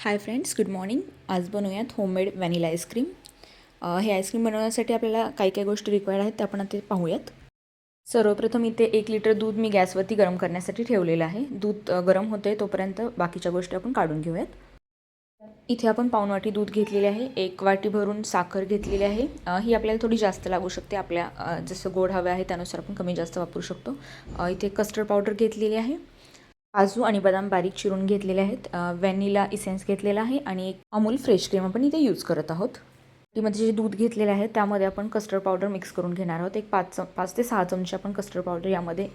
Hi friends, good morning. आज बनवूयात homemade vanilla ice cream. हे आईस्क्रीम बनवण्यासाठी आपल्याला काही काही गोष्टी रिक्वायर्ड आहेत, ते आपण आता पाहूयात. सर्वप्रथम इथे 1 लिटर दूध मी गॅसवरती गरम करण्यासाठी ठेवलेलं आहे. दूध गरम होते तोपर्यंत बाकीच्या गोष्टी आपण काढून घेऊयात. इथे आपण पाऊण वाटी दूध घेतलेले आहे. 1 वाटी भरून साखर घेतलेली आहे. ही आपल्याला थोडी जास्त लागू शकते. आपल्या जसं गोड हवे आहे त्यानुसार आपण कमी जास्त वापरू शकतो. इथे कस्टर्ड पावडर घेतलेली आहे. काजू आणि बदाम बारीक चिरून घेतलेले आहेत. व्हॅनिला इसेन्स घेतलेला आहे आणि एक अमूल फ्रेश क्रीम आपण इथे यूज करत आहोत. मध्ये जे दूध घेतलेले आहे त्यामध्ये आपण कस्टर्ड पावडर मिक्स करून घेणार आहोत. एक 5 ते 6 चमचे आपण कस्टर्ड पावडर यामध्ये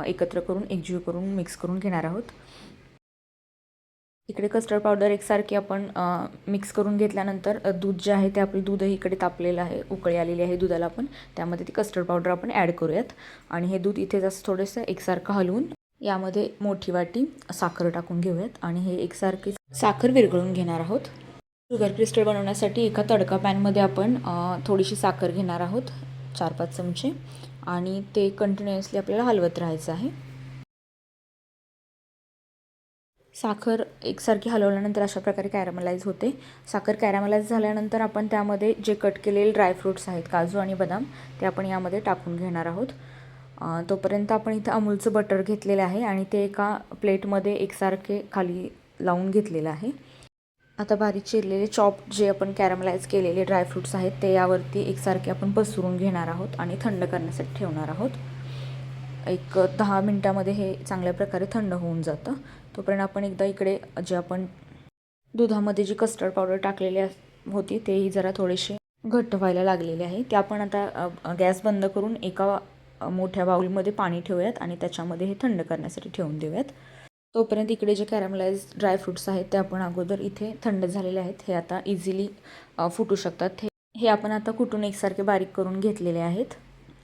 एकत्र करून एकजीव करून मिक्स करून घेणार आहोत. इकडे कस्टर्ड पावडर एकसारखी आपण मिक्स करून घेतल्यानंतर दूध जे आहे ते आपलं दूधही इकडे तापलेलं आहे, उकळी आलेली आहे दुधाला. आपण त्यामध्ये ती कस्टर्ड पावडर आपण ॲड करूयात आणि हे दूध इथे जास्त थोडंसं एकसारखं हलवून यामध्ये मोठी वाटी साखर टाकून घेऊयात आणि हे एकसारखी साखर विरघळून घेणार आहोत. शुगर क्रिस्टल बनवण्यासाठी एका तडका पॅनमध्ये आपण थोडीशी साखर घेणार आहोत, 4-5 चमचे, आणि ते कंटिन्युअसली आपल्याला हलवत राहायचं आहे. साखर एकसारखी हलवल्यानंतर अशा प्रकारे कॅरमलाइज होते. साखर कॅरमलाइज झाल्यानंतर आपण त्यामध्ये जे कट केलेले ड्रायफ्रूट्स आहेत, काजू आणि बदाम, ते आपण यामध्ये टाकून घेणार आहोत. तोपर्यंत आपण इथं अमूलचं बटर घेतलेलं आहे आणि ते एका प्लेटमध्ये एकसारखे खाली लावून घेतलेलं आहे. आता बारीक चिरलेले चॉप जे आपण कॅरमलाइज केलेले ड्रायफ्रूट्स आहेत ते यावरती एकसारखे आपण पसरून घेणार आहोत आणि थंड करण्यासाठी ठेवणार आहोत. एक 10 मिनटामध्ये हे चांगल्या प्रकारे थंड होऊन जातं. तोपर्यंत आपण एकदा इकडे जे आपण दुधामध्ये जी कस्टर्ड पावडर टाकलेली होती तेही जरा थोडेसे घट्ट व्हायला लागलेले आहे. ते आपण आता गॅस बंद करून एका मोठ्या बाउलमध्ये पाणी ठेवूयात आणि त्याच्यामध्ये हे थंड करण्यासाठी ठेवून देऊयात. तोपर्यंत इकडे जे कॅरमलाइज ड्रायफ्रूट्स आहेत ते आपण अगोदर इथे थंड झालेले आहेत. हे आता इझिली फुटू शकतात. हे आपण आता कुटून एकसारखे बारीक करून घेतलेले आहेत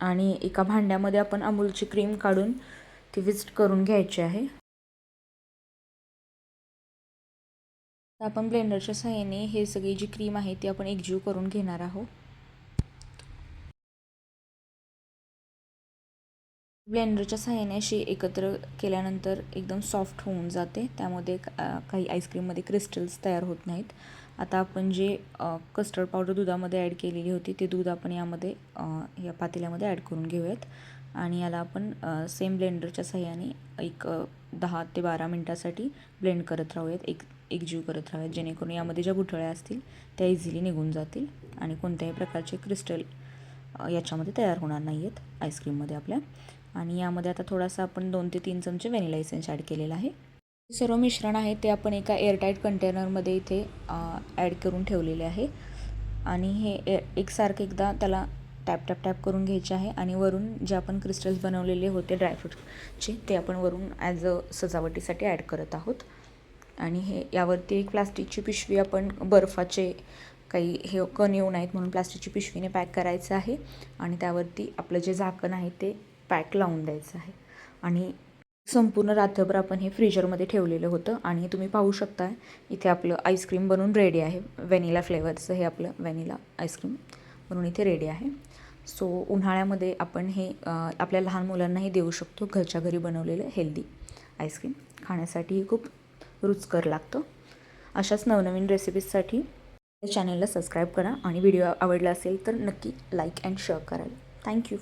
आणि एका भांड्यामध्ये आपण अमूलची क्रीम काढून ती विस्क करून घ्यायची आहे. आपण ब्लेंडरच्या सहाय्याने हे सगळी जी क्रीम आहे ती आपण एकजीव करून घेणार आहोत. ब्लेंडरच्या सहाय्याने अशी एकत्र केल्यानंतर एकदम सॉफ्ट होऊन जाते. त्यामध्ये काही आईस्क्रीममध्ये क्रिस्टल्स तयार होत नाहीत. आता आपण जे कस्टर्ड पावडर दुधामध्ये ॲड केलेली होती ते दूध आपण यामध्ये या पातेल्यामध्ये ॲड करून घेऊयात आणि याला आपण सेम ब्लेंडरच्या सहाय्याने एक 10 ते 12 मिनटासाठी ब्लेंड करत राहूयात, एकजीव करत राहूयात, जेणेकरून यामध्ये ज्या गुठळ्या असतील त्या इझिली निघून जातील आणि कोणत्याही प्रकारचे क्रिस्टल याच्यामध्ये तयार होणार नाही आहेत आईस्क्रीममध्ये आपल्या. आणि यामध्ये आता थोडासा आपण 2 ते 3 चमचे व्हॅनिला इसेन्स ॲड केलेला आहे. सर्व मिश्रण आहे ते आपण एका एअरटाईट कंटेनरमध्ये इथे ॲड करून ठेवलेले आहे आणि हे एकसारखं एकदा त्याला टॅप करून घ्यायचे आहे आणि वरून जे आपण क्रिस्टल्स बनवलेले होते ड्रायफ्रूटचे ते आपण वरून ॲज अ सजावटीसाठी ॲड करत आहोत. आणि हे यावरती एक प्लास्टिकची पिशवी, आपण बर्फाचे काही हे कण येऊ नयेत म्हणून प्लास्टिकची पिशवीने पॅक करायचं आहे आणि त्यावरती आपलं जे झाकण आहे ते पॅक लावून द्यायचं आहे. आणि संपूर्ण रात्रभर आपण हे फ्रीजरमध्ये ठेवलेलं होतं आणि तुम्ही पाहू शकता इथे आपलं आईस्क्रीम बनवून रेडी आहे. व्हॅनिला फ्लेवरचं हे आपलं व्हॅनिला आईस्क्रीम बनवून इथे रेडी आहे. सो उन्हाळ्यामध्ये आपण हे आपल्या लहान मुलांनाही देऊ शकतो. घरच्या घरी बनवलेलं हेल्दी आईस्क्रीम खाण्यासाठीही खूप रुचकर लागतं. अशाच नवनवीन रेसिपीजसाठी चॅनलला सबस्क्राईब करा आणि व्हिडिओ आवडला असेल तर नक्की लाईक अँड शेअर कराल. थँक्यू.